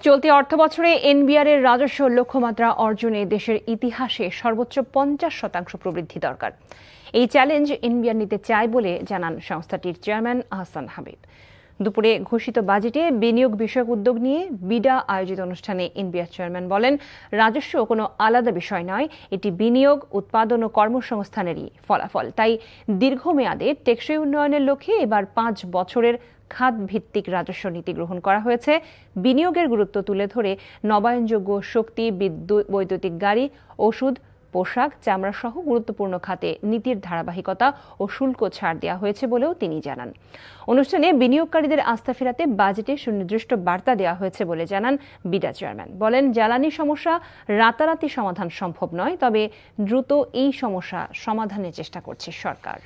চলতি অর্থবছরে এনবিআর এর রাজস্ব লক্ষ্যমাত্রা অর্জনে দেশের ইতিহাসে সর্বোচ্চ 50% প্রবৃদ্ধি দরকার। এই চ্যালেঞ্জ এনবিআর নিতে চায় বলে জানান সংস্থাটির চেয়ারম্যান আহসান হাবিব। দুপুরে ঘোষিত বাজেটে বিনিয়োগ বিষয়ক উদ্যোগ নিয়ে বিডা আয়োজিত অনুষ্ঠানে এনবিআর চেয়ারম্যান বলেন, রাজস্ব কোনো আলাদা বিষয় নয়, এটি বিনিয়োগ, উৎপাদন ও কর্মসংস্থানেরই ফলাফল। তাই দীর্ঘমেয়াদে টেকসই উন্নয়নের লক্ষ্যে এবার 5 বছরের খাত ভিত্তিক রাজস্ব নীতি গ্রহণ করা হয়েছে। বিনিয়োগের গুরুত্ব তুলে ধরে নবায়নযোগ্য শক্তি, বিদ্যুৎ, বৈদ্যুতিক গাড়ি, ওষুধ, পোশাক, চামড়া সহ গুরুত্বপূর্ণ খাতে নীতির ধারাবাহিকতা ও শুল্ক ছাড় দেওয়া হয়েছে বলেও তিনি জানান। অনুষ্ঠানে বিনিয়োগকারীদের আস্থা ফেরাতে বাজেটে সুনির্দিষ্ট বার্তা দেওয়া হয়েছে বলে জানান বিডা চেয়ারম্যান। বলেন, জ্বালানি সমস্যা রাতারাতি সমাধান সম্ভব নয়, তবে দ্রুত এই সমস্যা সমাধানের চেষ্টা করছে সরকার।